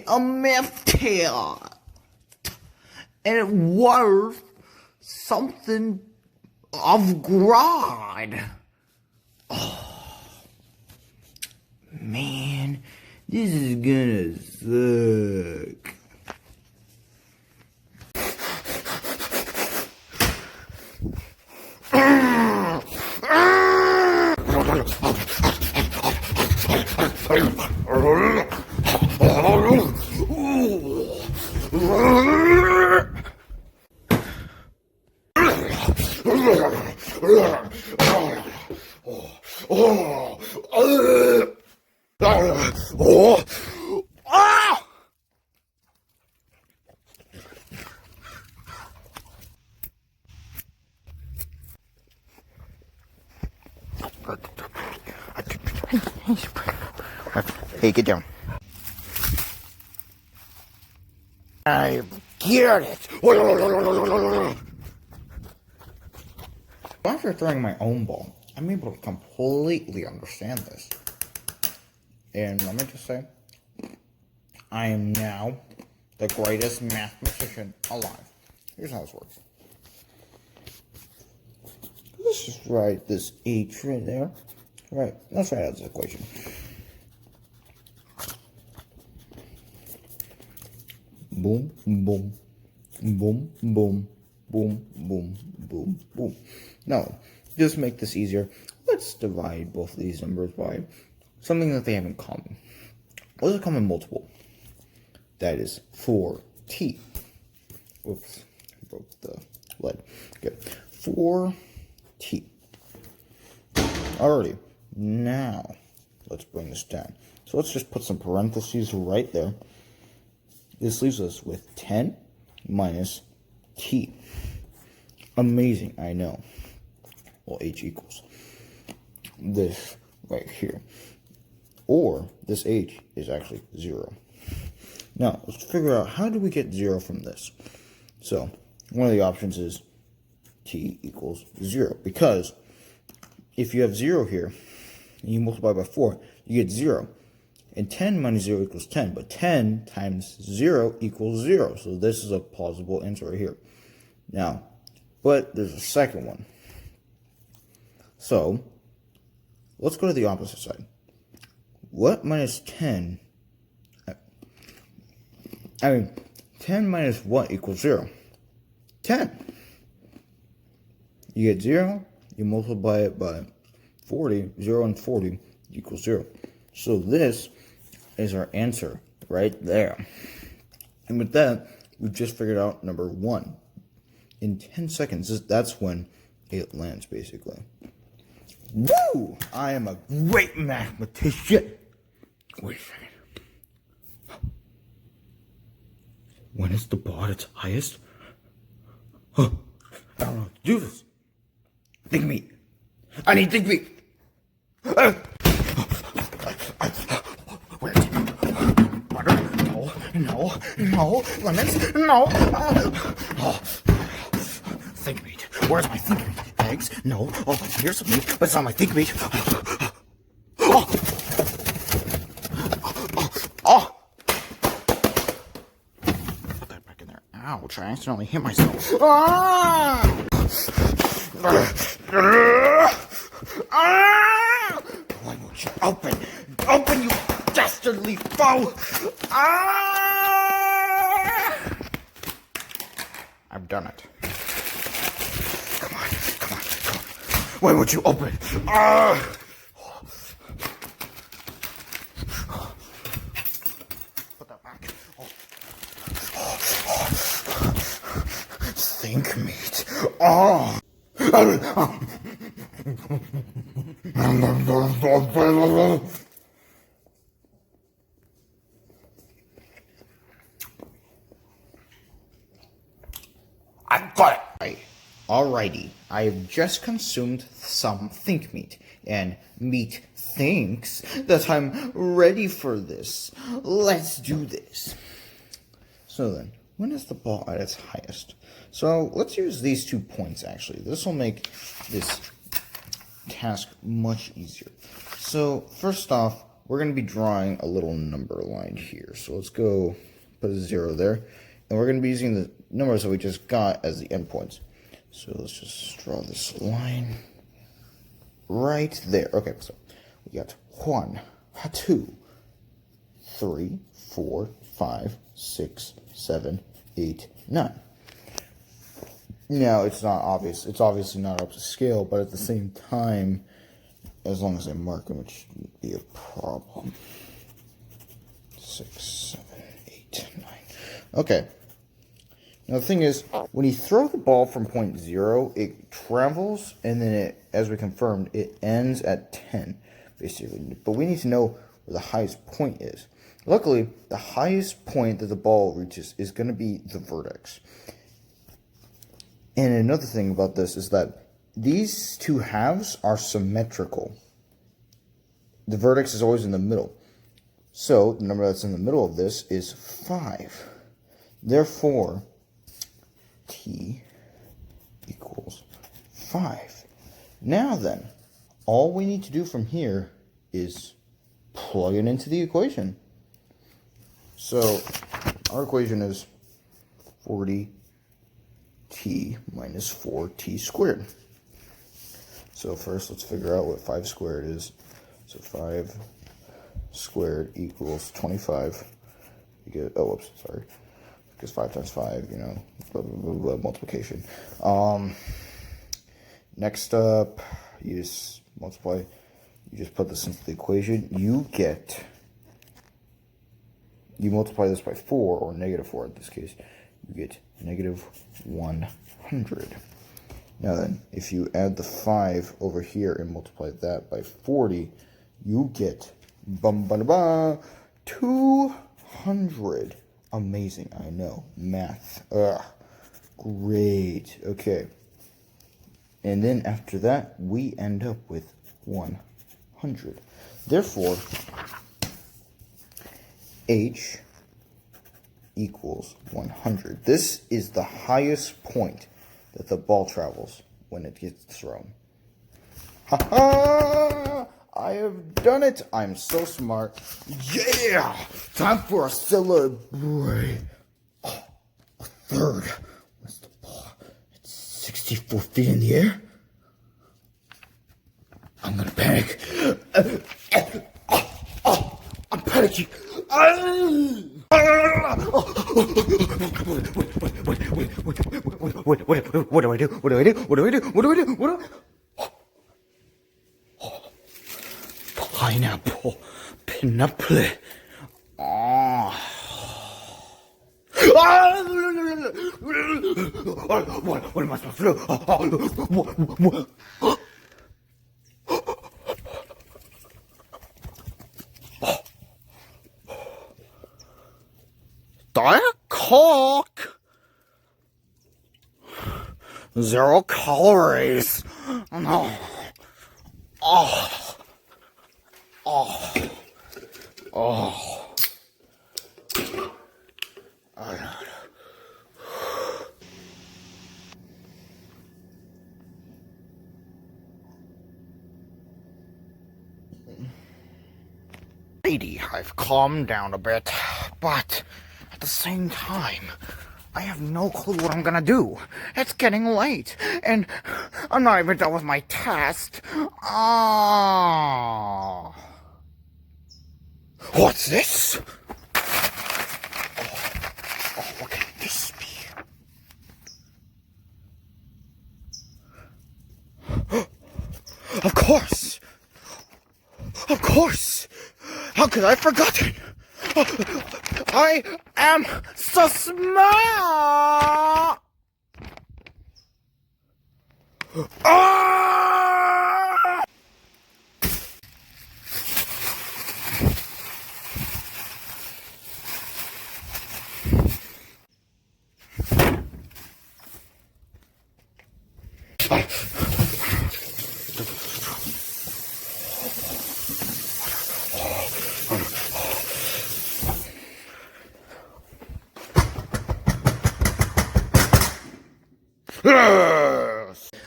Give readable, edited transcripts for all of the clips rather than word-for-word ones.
A math test, and it was something of God. Oh, man, this is gonna suck. Hey, get down. I get it. After throwing my own ball, I'm able to completely understand this. And let me just say, I am now the greatest mathematician alive. Here's how this works. Let's just write this H right there. Right, let's write out this equation. Boom, boom, boom, boom, boom, boom, boom, boom. Now, just make this easier, let's divide both of these numbers by something that they have in common. What is a common multiple? That is 4t. Oops, I broke the lead. Good. 4t. Alrighty, now let's bring this down. So let's just put some parentheses right there. This leaves us with 10 minus t. Amazing, I know. Well, h equals this right here. Or this h is actually 0. Now, let's figure out how do we get 0 from this. So, one of the options is t equals 0. Because if you have 0 here, and you multiply by 4, you get 0. And 10 minus 0 equals 10, but 10 times 0 equals 0. So this is a plausible answer right here. Now, but there's a second one. So, let's go to the opposite side. What minus 10? 10 minus what equals 0? 10. You get 0, you multiply it by 40, 0 and 40 equals 0. So this is our answer right there. And with that, we've just figured out number 1. In 10 seconds, that's when it lands, basically. Woo! I am a great mathematician. Wait a second. When is the bar at its highest? Oh, I don't know how to do this. Think meat. I need think meat. Where's it? Butter? No. Lemons? No. Think meat. Where's my think meat? Eggs? No. Oh, here's some meat, but it's not my think meat. Oh. Put that back in there. Ouch, I accidentally hit myself. Why won't you open? Open, you dastardly foe! I've done it. Come on. Why won't you open? Put that think meat. Oh. I got it. Alrighty, I have just consumed some think meat, and meat thinks that I'm ready for this. Let's do this. So then, when is the ball at its highest? So let's use these 2 points actually. This will make this task much easier. So first off, we're going to be drawing a little number line here. So let's go put a 0 there. And we're going to be using the numbers that we just got as the endpoints. So let's just draw this line right there. Okay, so we got 1, 2, 3, 4, 5, 6, 7, 8, 9. Now, it's not obvious. It's obviously not up to scale, but at the same time, as long as I mark them, it shouldn't be a problem. 6, 7, 8, 9. Okay. Now, the thing is, when you throw the ball from point 0, it travels, and then it, as we confirmed, it ends at 10, basically. But we need to know where the highest point is. Luckily, the highest point that the ball reaches is going to be the vertex. And another thing about this is that these 2 halves are symmetrical. The vertex is always in the middle. So, the number that's in the middle of this is 5. Therefore, t equals 5. Now then, all we need to do from here is plug it into the equation. So, our equation is 40t minus 4t squared. So first, let's figure out what 5 squared is. So 5 squared equals 25. You get, oh, whoops, sorry. Because 5 times 5, you know, blah, blah, blah, blah, multiplication. Next up, you just multiply. You just put this into the equation. You multiply this by 4, or negative 4 in this case. You get negative 100. Now then, if you add the 5 over here and multiply that by 40, you get 200. Amazing, I know. Math. Ugh. Great. Okay. And then after that, we end up with 100. Therefore, H equals 100. This is the highest point that the ball travels when it gets thrown. Ha ha! I have done it! I'm so smart. Yeah! Time for a celebrate. Oh, a third. What's the ball? It's 64 feet in the air. I'm gonna panic. I'm panicking. What do I do? Pineapple. Pineapple. What am I supposed to do? Diet Coke. 0 calories. No. Lady, I've calmed down a bit, but at the same time, I have no clue what I'm gonna do. It's getting late, and I'm not even done with my test. What's this? What can this be? Of course! Of course! How could I have forgotten? I am so smart! Ah!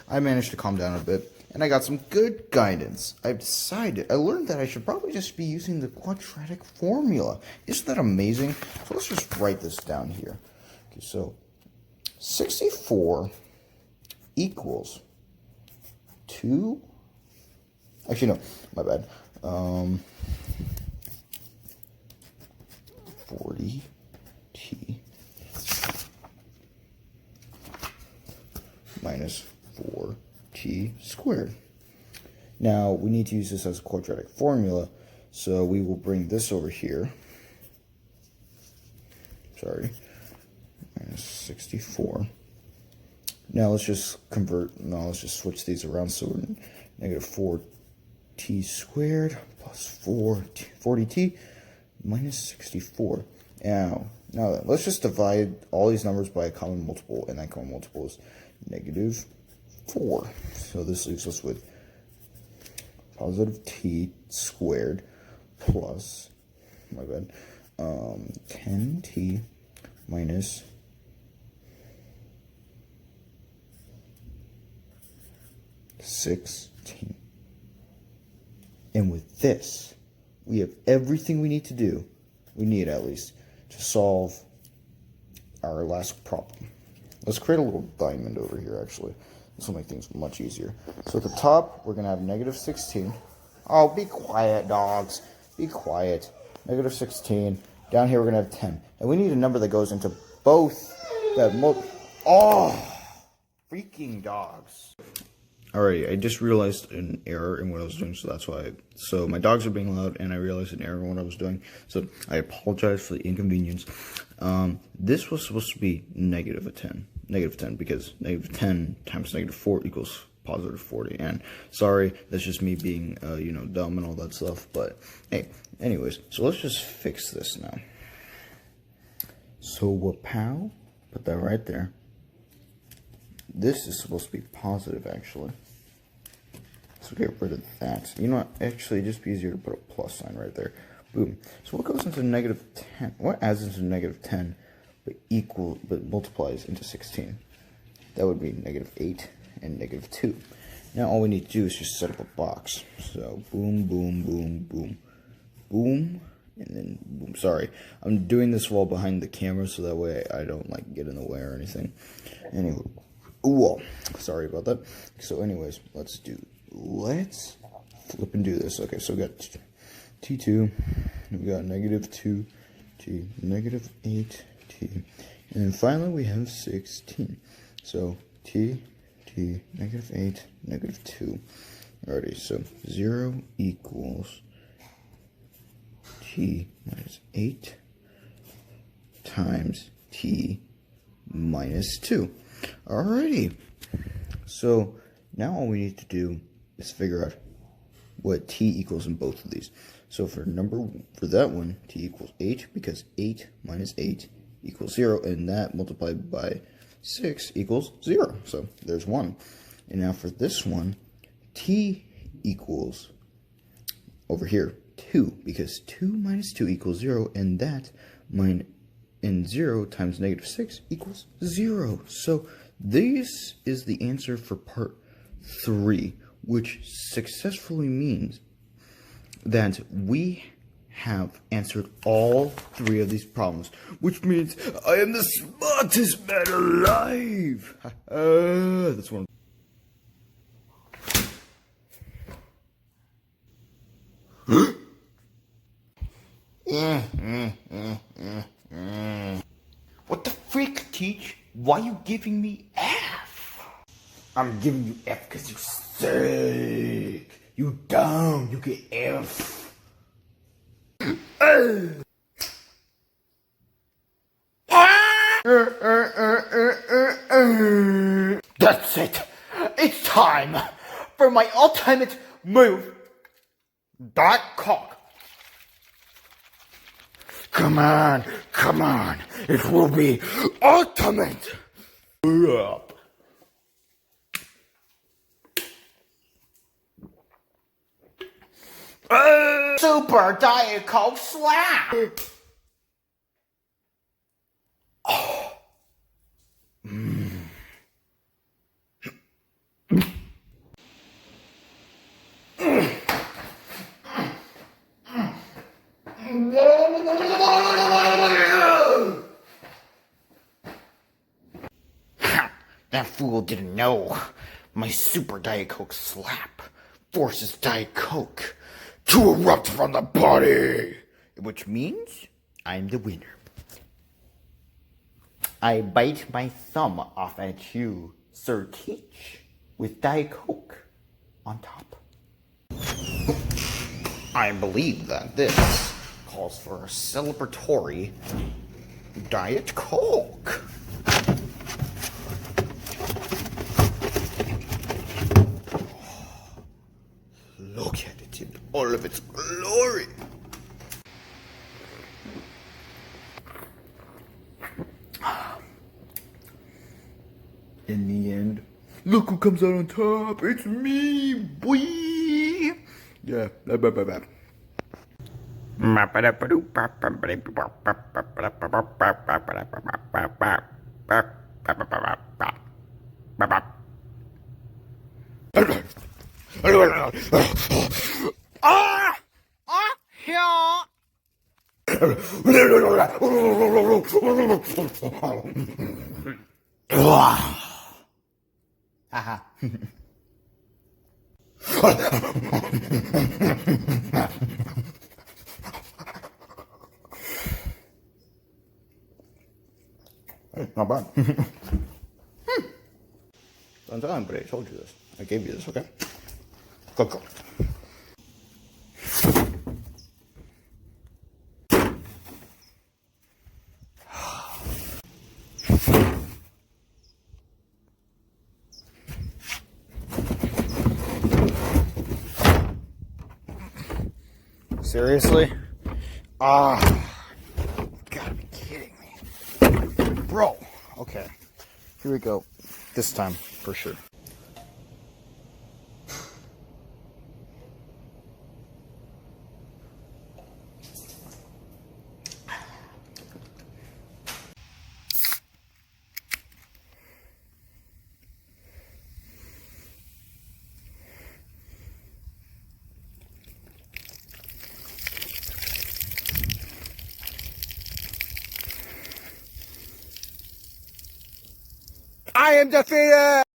I managed to calm down a bit, and I got some good guidance. I learned that I should probably just be using the quadratic formula. Isn't that amazing? So let's just write this down here. Okay, so 64 equals 2. Actually, no, my bad. 40t minus 4t squared. Now, we need to use this as a quadratic formula, so we will bring this over here. Sorry, minus 64. Now, let's just switch these around, so we're negative 4t squared plus 40t minus 64. Now then, let's just divide all these numbers by a common multiple, and that common multiple is negative 4. So this leaves us with positive t squared plus, 10t minus 16. And with this, we have everything we need to do, at least, to solve our last problem. Let's create a little diamond over here, actually. This will make things much easier. So at the top, we're going to have negative 16. Oh, be quiet, dogs. Be quiet. Negative 16. Down here, we're going to have 10. And we need a number that goes into both. Freaking dogs. Alrighty, I just realized an error in what I was doing, so that's why. So my dogs are being loud, and I realized an error in what I was doing. So I apologize for the inconvenience. This was supposed to be negative 10, because negative 10 times negative 4 equals positive 40. And sorry, that's just me being, dumb and all that stuff. But hey, anyways, so let's just fix this now. So Wapow, put that right there. This is supposed to be positive, actually. So get rid of that. You know what? Actually, it'd just be easier to put a plus sign right there. Boom. So what goes into negative 10? What adds into negative 10 but multiplies into 16? That would be negative 8 and negative 2. Now all we need to do is just set up a box. So boom, boom, boom, boom, boom, and then boom. Sorry, I'm doing this while behind the camera so that way I don't get in the way or anything. Anyway. Whoa, sorry about that. So anyways, let's flip and do this. Okay, so we got t2, we got negative 2t, negative 8t, and then finally we have 16. So t, negative 8, negative 2. Alrighty, so 0 equals t minus 8 times t minus 2. Alrighty, so now all we need to do is figure out what t equals in both of these. So for that one, t equals 8, because 8 minus 8 equals 0, and that multiplied by 6 equals 0. So there's 1. And now for this one, t equals, over here, 2, because 2 minus 2 equals 0, and that and 0 times negative 6 equals 0. So this is the answer for part 3, which successfully means that we have answered all 3 of these problems, which means I am the smartest man alive. That's one. What the freak, Teach? Why you giving me F? I'm giving you F because you sick. You dumb. You get F. That's it. It's time. time for my ultimate move, Diet Coke. Come on, come on. It will be ultimate. Up. Super Diet Coke slap. That fool didn't know. My Super Diet Coke slap forces Diet Coke to erupt from the body, which means I'm the winner. I bite my thumb off at you, Sir Teach, with Diet Coke on top. I believe that this calls for a celebratory Diet Coke. Look at it in all of its glory. In the end, look who comes out on top. It's me, boy. Yeah. Haha. Hey, not bad. Don't tell anybody I told you this. I gave you this, okay? Go. Seriously? Gotta be kidding me. Bro, okay. Here we go. This time, for sure. I am defeated!